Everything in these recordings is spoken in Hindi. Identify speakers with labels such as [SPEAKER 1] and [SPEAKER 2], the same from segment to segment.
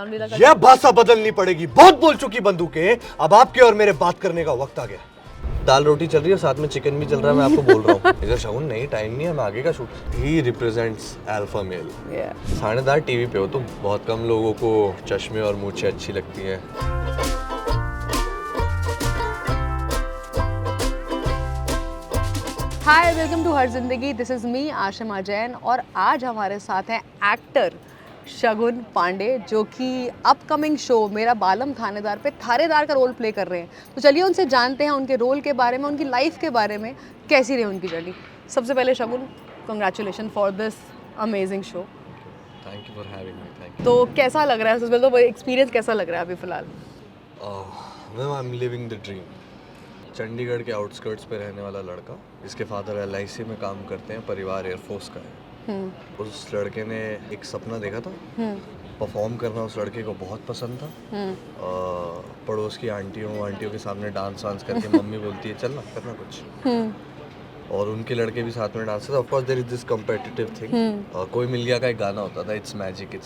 [SPEAKER 1] यह भाषा बदलनी पड़ेगी। बहुत बोल चुकी बंदूकें, अब आपके और मेरे बात करने का वक्त आ गया। दाल रोटी चल रही है, साथ में चिकन भी चल रहा है। मैं आपको बोल रहा हूँ इधर शगुन नहीं, टाइम नहीं है, मैं आगे का shoot. He represents alpha male. साढ़ेदार टीवी पे हो तुम। बहुत कम लोगों को चश्मे और मूछें अच्छी लगती हैं।
[SPEAKER 2] हाय, वेलकम टू हर जिंदगी। This is me Ashima Jain और आज हमारे साथ हैं एक्टर शगुन पांडे, जो कि अपकमिंग शो मेरा बालम थानेदार पे थानेदार का रोल प्ले कर रहे हैं। तो चलिए उनसे जानते हैं उनके रोल के बारे में, उनकी लाइफ के बारे में, कैसी रही उनकी जर्नी। सबसे पहले Shagun, congratulations for this amazing show.
[SPEAKER 1] Thank you for having me. Thank
[SPEAKER 2] तो कैसा लग रहा है, सबसे पहले तो एक्सपीरियंस कैसा लग रहा है अभी फिलहाल?
[SPEAKER 1] You. I am living the dream. Chandigarh के आउटस्कर्ट्स पे रहने वाला लड़का, जिसके फादर LIC में काम करते हैं, परिवार एयरफोर्स का है। उस लड़के ने एक सपना देखा था, परफॉर्म करना। उस लड़के को बहुत पसंद था। पड़ोस की आंटियों के सामने डांस करके मम्मी बोलती है चलना करना कुछ, और उनके लड़के भी साथ में डांस करते। Of course there is this competitive thing. कोई मिल गया का एक गाना होता था, इट्स मैजिक।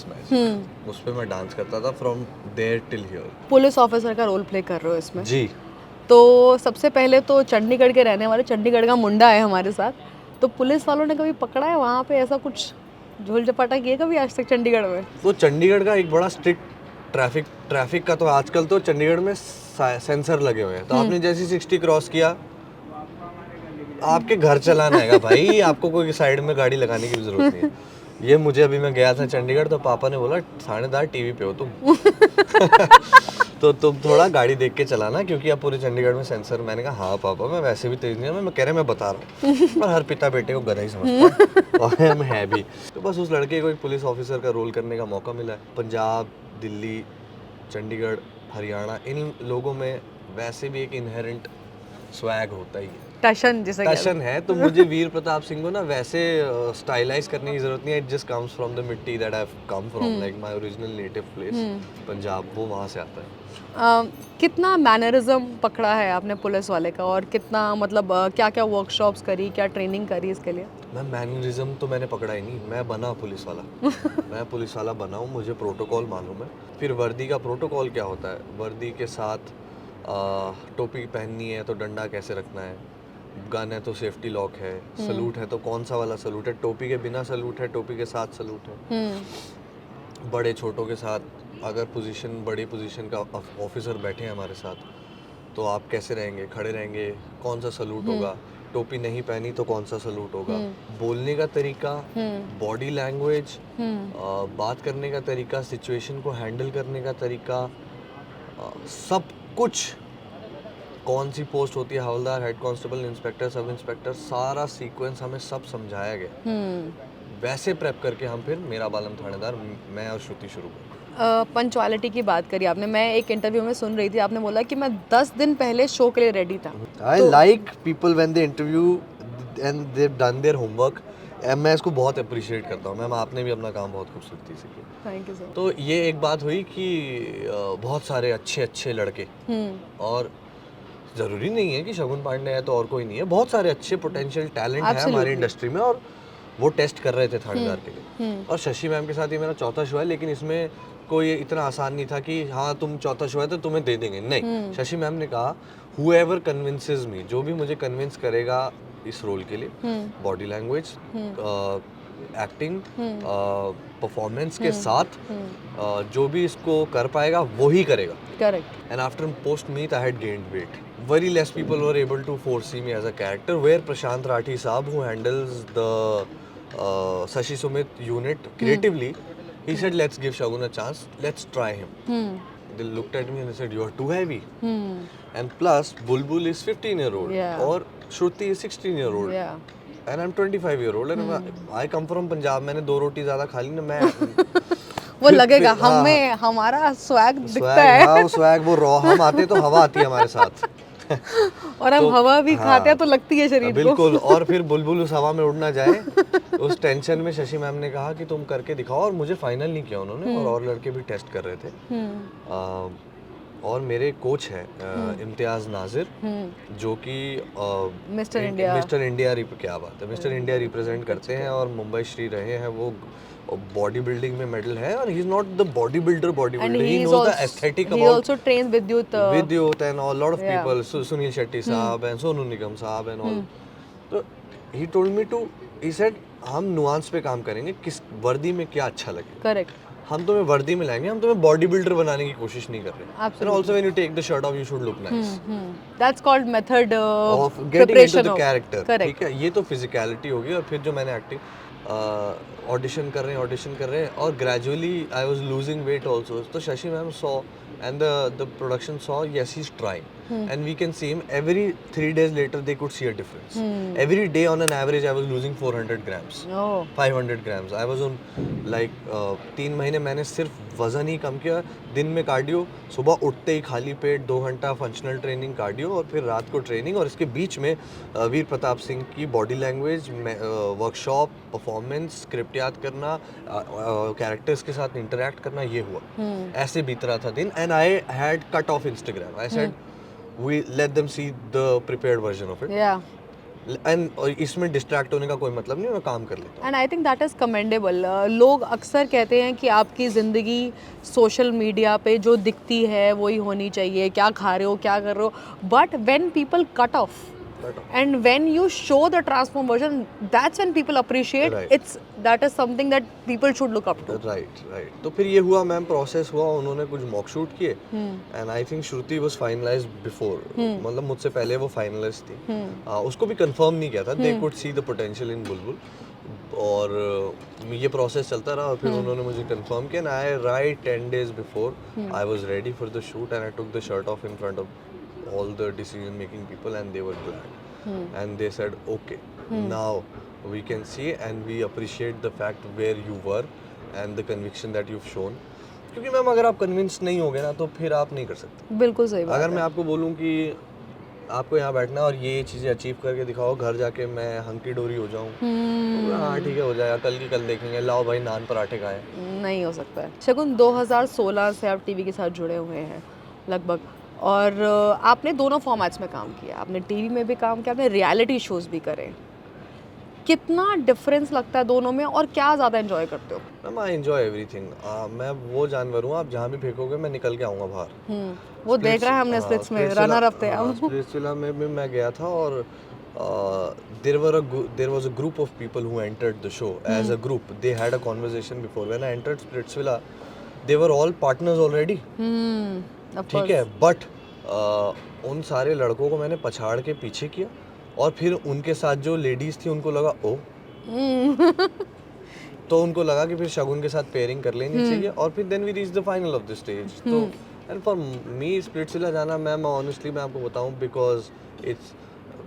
[SPEAKER 1] उस पे मैं डांस करता था from there till here.
[SPEAKER 2] Police officer का रोल प्ले कर रहे हो इसमें
[SPEAKER 1] जी।
[SPEAKER 2] तो सबसे पहले तो चंडीगढ़ के रहने वाले, चंडीगढ़ का मुंडा है हमारे साथ, तो पुलिस वालों ने कभी पकड़ा है वहाँ पे, ऐसा कुछ झोल झपाटा किया कभी आज तक चंडीगढ़ में?
[SPEAKER 1] तो चंडीगढ़ का एक बड़ा स्ट्रिक्ट ट्रैफिक का, तो आजकल तो चंडीगढ़ में सेंसर लगे हुए हैं। तो आपने जैसे 60 क्रॉस किया, आपके घर चलाना है भाई, आपको कोई साइड में गाड़ी लगाने की जरूरत नहीं है। ये मुझे अभी मैं गया था चंडीगढ़, तो पापा ने बोला थानेदार टीवी पे हो तुम तो तुम थोड़ा गाड़ी देख के चलाना, क्योंकि अब पूरे चंडीगढ़ में सेंसर। मैंने कहा हाँ पापा, मैं वैसे भी तेज नहीं हूं, मैं कह रहे मैं बता रहा हूँ। पर हर पिता बेटे को गधा ही समझता है और मैं है भी। तो बस उस लड़के को एक पुलिस ऑफिसर का रोल करने का मौका मिला है। पंजाब, दिल्ली, चंडीगढ़, हरियाणा, इन लोगों में वैसे भी एक इनहेरेंट स्वैग होता ही है, टशन है। तो मुझे वीर प्रताप सिंह को ना वैसे स्टाइलाइज करने की जरूरत नहीं है। It just comes from the मिट्टी that I have come from, like my original native place Punjab, वो वहाँ से आता है।
[SPEAKER 2] कितना मैनरिज्म पकड़ा है आपने पुलिस वाले का, और कितना मतलब क्या क्या वर्कशॉप्स करी, क्या ट्रेनिंग करी इसके लिए?
[SPEAKER 1] मैं मैनरिज्म तो मैंने पकड़ा ही नहीं, मैं बना पुलिस वाला मैं पुलिस वाला बना हूँ, मुझे प्रोटोकॉल मालूम है। फिर वर्दी का प्रोटोकॉल क्या होता है, वर्दी के साथ टोपी पहननी है तो डंडा कैसे रखना है, गन है तो सेफ्टी लॉक है, सलूट है तो कौन सा वाला सलूट है, टोपी के बिना सलूट है, टोपी के साथ सलूट है, बड़े छोटों के साथ। अगर बड़ी पोजीशन का ऑफिसर बैठे हैं हमारे साथ, तो आप कैसे रहेंगे, खड़े रहेंगे, कौन सा सलूट होगा, टोपी नहीं पहनी तो कौन सा सलूट होगा, बोलने का तरीका, बॉडी लैंग्वेज, बात करने का तरीका, सिचुएशन को हैंडल करने का तरीका, सब कुछ। कौन सी पोस्ट होती है, हवलदार, head constable, inspector, sub inspector, सारा सीक्वेंस हमें सब समझाया गया। वैसे प्रेप करके हम फिर मेरा बालम थानेदार, मैं और श्रुति शुरू कर।
[SPEAKER 2] पंचुअलिटी की बात करी आपने, मैं एक इंटरव्यू में सुन रही थी, आपने बोला कि मैं 10 दिन पहले शो के लिए रेडी था।
[SPEAKER 1] I like people when they interview and they done their homework. मैं इसको बहुत अप्रिशिएट करता हूँ। मैम, आपने भी अपना काम बहुत खूबसूरती से किया।
[SPEAKER 2] Thank you sir.
[SPEAKER 1] तो ये एक बात हुई कि बहुत सारे अच्छे लड़के, और ज़रूरी नहीं है कि शगुन पांडे है तो और कोई नहीं है, बहुत सारे अच्छे पोटेंशियल टैलेंट है हमारी इंडस्ट्री में, और वो टेस्ट कर रहे थे थानेदार के लिए। और शशि मैम के साथ ये मेरा चौथा शो है, लेकिन इसमें कोई इतना आसान नहीं था कि हाँ तुम चौथा शो है तो तुम्हें दे देंगे, नहीं। शशि मैम ने कहा whoever convinces me, जो भी मुझे कन्विंस करेगा इस रोल के लिए, बॉडी लैंग्वेज, एक्टिंग, परफॉर्मेंस के साथ, जो भी इसको कर पाएगा वो ही करेगा।
[SPEAKER 2] Correct.
[SPEAKER 1] And after post meet, I had gained weight. Very less people were able to foresee me as a character. Where Prashant Rathi Saab, who handles the Sashi Sumit unit creatively, he said, "Let's give Shagun a chance. Let's try him." They looked at me and they said, "You are too heavy." And plus, Bulbul is 15-year-old, or Shruti is 16-year-old, and I'm 25-year-old. And I come from Punjab. मैंने 2 रोटी ज़्यादा खा ली ना, मैं
[SPEAKER 2] वो लगेगा हमें, हमारा स्वैग दिखता है।
[SPEAKER 1] हाँ, वो स्वैग, वो रॉ, हम आते तो हवा आती है हमारे साथ
[SPEAKER 2] और हम हवा भी खाते हैं तो लगती है शरीर को।
[SPEAKER 1] बिल्कुल। और फिर बुलबुल उस हवा में उड़ ना जाए, उस टेंशन में शशि मैम ने कहा कि तुम करके दिखाओ, और मुझे फाइनल नहीं किया उन्होंने, और लड़के भी टेस्ट कर रहे थे। और मेरे कोच हैं इम्तियाज़ नाजिर, जो कि मिस्टर इंडिया क्या बात है, मिस्टर इंडिया रिप्रेजेंट करते हैं और मुंबई श्री रहे हैं। वो बॉडी बिल्डिंग में मेडल है और he is not the body builder, he knows the aesthetic
[SPEAKER 2] he
[SPEAKER 1] about
[SPEAKER 2] also trains
[SPEAKER 1] Vidyut and a lot of
[SPEAKER 2] Yeah.
[SPEAKER 1] people, Sunil Shetty साहब and Sonu Nigam साहब and all. तो he told me to, he said हम नुआंस पे काम करेंगे, किस वर्दी में क्या अच्छा लगे।
[SPEAKER 2] correct
[SPEAKER 1] हम तुम्हें वर्दी में लाएंगे, हम तुम्हें बॉडी बिल्डर बनाने की कोशिश नहीं कर रहे।
[SPEAKER 2] Absolutely.
[SPEAKER 1] And also when you take the shirt off, you should look nice.
[SPEAKER 2] that's called method
[SPEAKER 1] Of getting into
[SPEAKER 2] preparation
[SPEAKER 1] the
[SPEAKER 2] of-
[SPEAKER 1] character.
[SPEAKER 2] correct
[SPEAKER 1] ठीक है, ये तो फिजिकलिटी होगी। और फिर जो मैंने एक्टिंग ऑडिशन कर रहे हैं और gradually I was losing weight also. तो Shashi ma'am saw and the production saw, yes, he's trying, and we can see him every 3 days later they could see a difference. Every day on an average I was losing 400 grams,
[SPEAKER 2] oh
[SPEAKER 1] 500 grams. I was on like 3 महीने मैंने सिर्फ वजन ही कम किया। दिन में कार्डियो, सुबह उठते ही खाली पेट 2 घंटा फंक्शनल ट्रेनिंग कार्डियो और फिर रात को ट्रेनिंग। और इसके बीच में वीर प्रताप सिंह की body language, workshop, performance, script याद करना, कैरेक्टर्स के साथ इंटरेक्ट करना, ये हुआ। ऐसे बीत रहा था दिन। And I had cut off Instagram. I said we let them see the prepared version of it.
[SPEAKER 2] yeah
[SPEAKER 1] and इसमें डिस्ट्रैक्ट होने का कोई मतलब नहीं, मैं काम कर लेता हूँ।
[SPEAKER 2] And I think that is commendable. लोग अक्सर कहते हैं कि आपकी ज़िंदगी सोशल मीडिया पे जो दिखती है वही होनी चाहिए, क्या खा रहे हो, क्या कर रहे हो, but when people cut off and when you show the transform version, that's when people appreciate
[SPEAKER 1] Right.
[SPEAKER 2] that is something that people should look up to.
[SPEAKER 1] Right. तो फिर ये हुआ मैम, प्रोसेस हुआ, उन्होंने कुछ मॉक शूट किए and I think Shruti was finalised before, मतलब मुझसे पहले वो फाइनलिस्ट थी। उसको भी कंफर्म नहीं किया था, they could see the potential in बुलबुल। और ये प्रोसेस चलता रहा और फिर उन्होंने मुझे कंफर्म किया। And I right 10 days before I was ready for the shoot and I took the shirt of in front of all the decision making people and they were glad and they said okay, now we can see and we appreciate the fact where you were and the conviction that you've shown। क्योंकि मैम अगर आप कन्विंस नहीं होगे ना तो फिर आप नहीं कर सकते।
[SPEAKER 2] बिल्कुल सही बात
[SPEAKER 1] अगर
[SPEAKER 2] है।
[SPEAKER 1] मैं आपको बोलूँ कि आपको यहाँ बैठना और ये चीज़ें अचीव करके दिखाओ, घर जाके मैं हंकी डोरी हो जाऊँ, तो हाँ ठीक है हो जाएगा, कल की कल देखेंगे, लाओ भाई नान पराठे खाएं।
[SPEAKER 2] नहीं हो सकता है। शगुन 2016 से आप टीवी के साथ जुड़े हुए हैं लगभग, और आपने दोनों फॉर्मेट्स में काम किया, आपने टीवी में भी काम किया, आपने रियलिटी शोज भी करे। कितना डिफरेंस लगता है दोनों में और क्या ज़्यादा एंजॉय करते हो?
[SPEAKER 1] Ma'am I enjoy everything. मैं वो जानवर हूँ, आप जहाँ भी फेंकोगे मैं निकल के आऊँगा बाहर।
[SPEAKER 2] वो देख रहा है हमने स्प्लिट्स में, रनर अप थे आप।
[SPEAKER 1] स्प्लिट्सविला में भी मैं गया था और there was a group of people who entered the show as a group. They had a conversation before. When I entered Splitsvilla, they were all partners already. ठीक है, बट उन सारे लड़कों को मैंने पछाड़ के पीछे किया और फिर उनके साथ जो लेडीज थी उनको लगा ओ तो उनको लगा कि फिर शगुन के साथ पेयरिंग कर लेनी चाहिए और फिर then we reach the final of the stage. तो एंड फॉर मी स्प्लिट्सविला जाना, मैं ऑनेस्टली मैं आपको बताऊं, बिकॉज इट्स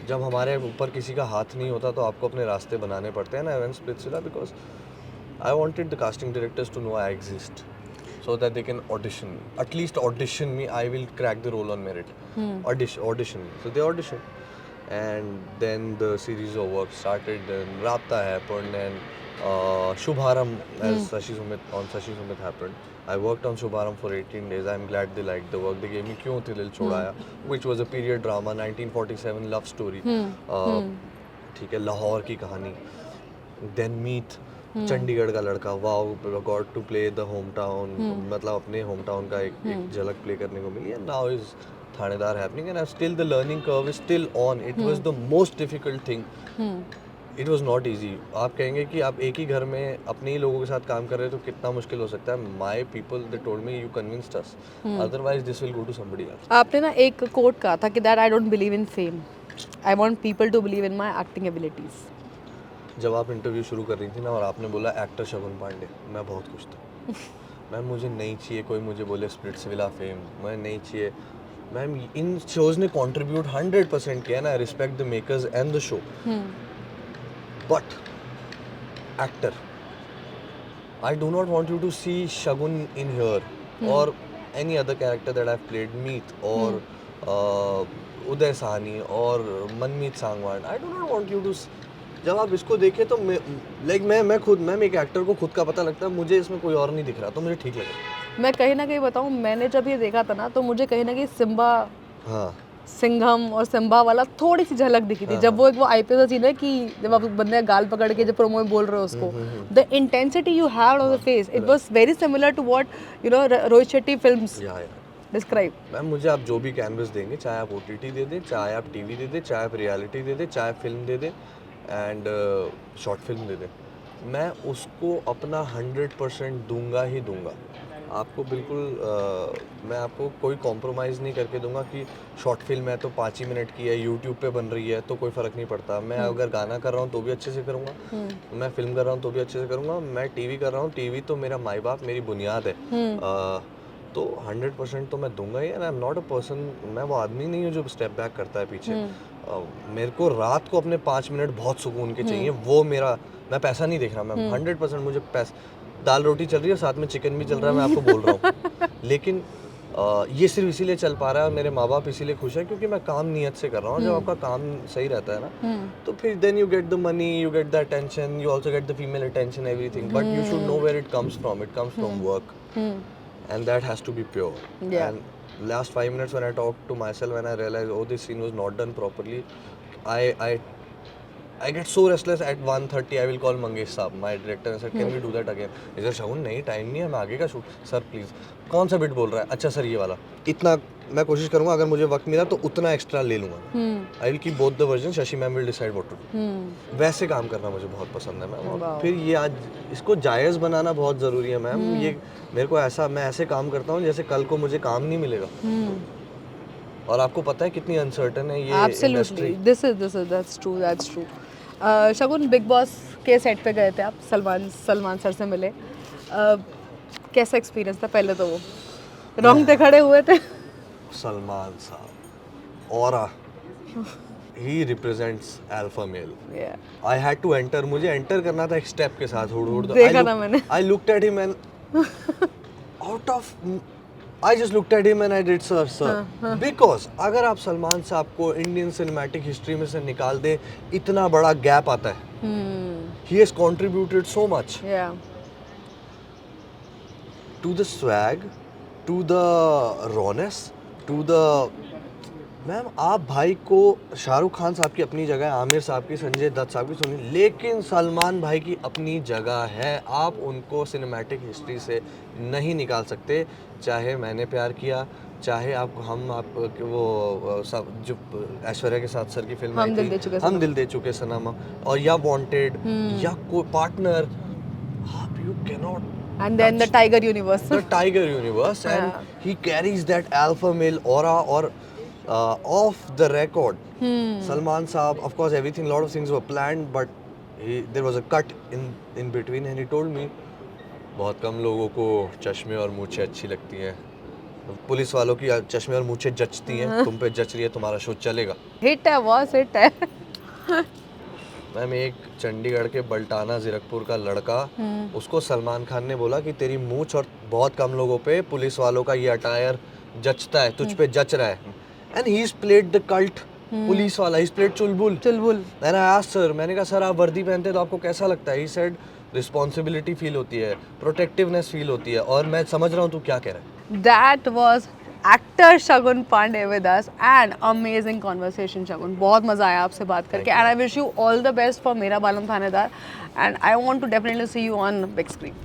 [SPEAKER 1] जब हमारे ऊपर किसी का हाथ नहीं होता तो आपको अपने रास्ते बनाने पड़ते हैं ना। I went Splitsvilla because I wanted the casting directors to know I exist so that they can audition me, at least audition me. I will crack the role on merit. Audition me. So they auditioned and then the series of work started and Rabta happened and Shubharam as Sashi Sumit happened. I worked on Shubharam for 18 days. I'm glad they liked the work. They gave me Kyun Thil Chodaya, which was a period drama, 1947 love story. ठीक है, लाहौर की कहानी। Then Meet, चंडीगढ़ का लड़का, wow, got to play the home town, मतलब अपने होम टाउन का एक झलक प्ले करने को मिली। एंड नाउ इज थानेदार happening and still the learning curve is still on. It was the most difficult thing, it was not easy. आप कहेंगे कि आप एक ही घर में अपने ही लोगों के साथ काम कर रहे हो तो कितना मुश्किल हो सकता है। My people they told me you convinced us, otherwise this will go to somebody else.
[SPEAKER 2] आपने ना एक कोट कहा था कि that I don't believe in fame, I want people to believe in my acting abilities.
[SPEAKER 1] जब आप इंटरव्यू शुरू कर रही थी ना और आपने बोला एक्टर शगुन पांडे, मैं बहुत खुश था। मैम मुझे नहीं चाहिए कोई मुझे बोले स्प्लिट्सविला फेम, मैं नहीं चाहिए। मैम इन शोज ने कंट्रीब्यूट 100% किया ना, respect the makers and the show, but actor I do not want you to see Shagun in here or any other character that I have played, Meet or Uday Sahni or Manmeet Sangwan. I do not want you to, जब आप इसको देखें तो मैं एक एक्टर को खुद का पता लगता है मुझे इसमें कोई और नहीं दिख रहा तो मुझे ठीक लगेगा।
[SPEAKER 2] मैं कहीं ना कहीं बताऊँ, मैंने जब ये देखा था ना तो मुझे कहीं ना कहीं सिम्बा,
[SPEAKER 1] हाँ
[SPEAKER 2] सिंघम और सिम्बा वाला थोड़ी सी झलक दिखी थी, जब वो एक वो आईपीएस का सीन है कि जब आप बंदे का गाल पकड़ के जब प्रोमो में बोल रहे हो उसको, the intensity you had on the face, it was very similar to what you know Rohit Shetty films
[SPEAKER 1] या
[SPEAKER 2] डिस्क्राइब।
[SPEAKER 1] मैम, मुझे आप जो भी कैनवस देंगे, चाहे आप ओटीटी दे दें, चाहे आप टीवी दे दें, चाहे आप रियलिटी दे दें, चाहे फिल्म दे दें एंड शॉर्ट फिल्म दे दें, मैं उसको अपना 100% दूंगा ही दूंगा। आपको बिल्कुल मैं आपको कोई कॉम्प्रोमाइज़ नहीं करके दूंगा कि शॉर्ट फिल्म है तो 5 ही मिनट की है, यूट्यूब पे बन रही है तो कोई फ़र्क नहीं पड़ता। मैं अगर गाना कर रहा हूँ तो भी अच्छे से करूँगा, मैं फिल्म कर रहा हूँ तो भी अच्छे से करूँगा, मैं टीवी कर रहा हूँ, टीवी तो मेरा माई बाप, मेरी बुनियाद है। तो 100% तो मैं दूंगा ही। And I am not a person, मैं वो आदमी नहीं हूँ जो स्टेप बैक करता है पीछे। मेरे को रात को अपने 5 मिनट बहुत सुकून के चाहिए, वो मेरा, मैं पैसा नहीं देख रहा, मैं 100% मुझे दाल रोटी चल रही है, साथ में चिकन भी चल रहा है, मैं आपको बोल रहा हूँ। लेकिन ये सिर्फ इसीलिए चल पा रहा है और मेरे माँ बाप इसीलिए खुश हैं क्योंकि मैं काम नियत से कर रहा हूँ। जब आपका काम सही रहता है ना, तो फिर then you get the money, you get the attention, you also get the female attention, everything, but you should know where it comes from work, and that has to be pure.
[SPEAKER 2] Yeah.
[SPEAKER 1] And last 5 minutes when I talked to myself, when I realized, oh, this scene was not done properly, I get so restless. At 1:30 I will call Mangesh साहब, my director, and said, can we do that again? He said, शगुन नहीं, टाइम नहीं है, मैं आगे का शूट, सर प्लीज़, कौन सा बिट बोल रहा है, अच्छा सर ये वाला, इतना मैं कोशिश करूंगा, अगर मुझे वक्त मिला तो उतना एक्स्ट्रा ले लूंगा। I will keep both the version, Shashi ma'am will decide what to do. वैसे काम करना मुझे बहुत पसंद है मैम। और फिर ये आज इसको जायज़ बनाना बहुत ज़रूरी है मैम। ये मेरे को ऐसा, मैं ऐसे काम करता हूँ जैसे कल को मुझे काम नहीं मिलेगा। और आपको पता है कितनी अनसर्टन है ये industry.
[SPEAKER 2] This is that's true. Shagun, big boss के सेट पे गए थे आप, सलमान सर से मिले, कैसा एक्सपीरियंस था? पहले तो वो रोंगटे खड़े हुए थे।
[SPEAKER 1] सलमान साहब aura, he represents alpha male. I had to enter, मुझे एंटर करना था एक स्टेप के साथ, हुड़
[SPEAKER 2] देखा था मैंने।
[SPEAKER 1] I looked at him and out of, I just looked at him and I did sir because अगर आप सलमान साहब को इंडियन सिनेमैटिक हिस्ट्री में से निकाल दे, इतना बड़ा गैप आता है। He has contributed so much to the swag, to the rawness, to the, ma'am आप भाई को, शाहरुख खान साहब की अपनी जगह है, आमिर साहब की, संजय दत्त साहब की सुनी, लेकिन सलमान भाई की अपनी जगह है। आप उनको सिनेमैटिक हिस्ट्री से नहीं निकाल सकते। चाहे मैंने प्यार किया, चाहे आप वो सब जो ऐश्वर्या के साथ सर की फिल्म आई थी, हम दिल दे चुके सनम, और या वांटेड, या कोई पार्टनर, आप you can not,
[SPEAKER 2] and then the tiger universe
[SPEAKER 1] and he carries that alpha male aura. Or off the record, Salman Saab, of course everything, lot of things were planned, but there was a cut in between and he told me, बहुत कम लोगों को चश्मे और मूंछें अच्छी लगती हैं, पुलिस वालों की चश्मे और मूंछें जचती हैं, तुम पे जच रही है, तुम्हारा शो चलेगा।
[SPEAKER 2] हिट है बॉस, हिट है।
[SPEAKER 1] मैम, एक चंडीगढ़ के बल्टाना जीरकपुर का लड़का, उसको सलमान खान ने बोला कि तेरी मूंछ और बहुत कम लोगों पे पुलिस वालों का ये अटायर जचता है, तुझ पे जच रहा है। And he's played the cult police वाला, he's played Chulbul. And I asked sir, मैंने कहा सर आप वर्दी पहनते तो आपको कैसा लगता है? He said रिस्पॉन्सिबिलिटी फील होती है, प्रोटेक्टिवनेस फील होती है, और मैं समझ रहा हूँ तू क्या कह रहा है।
[SPEAKER 2] That was actor Shagun Pandey with us and amazing conversation Shagun, बहुत मज़ा आया आपसे बात करके and I wish you all the best for मेरा बालम थानेदार and I want to definitely see you on big screen.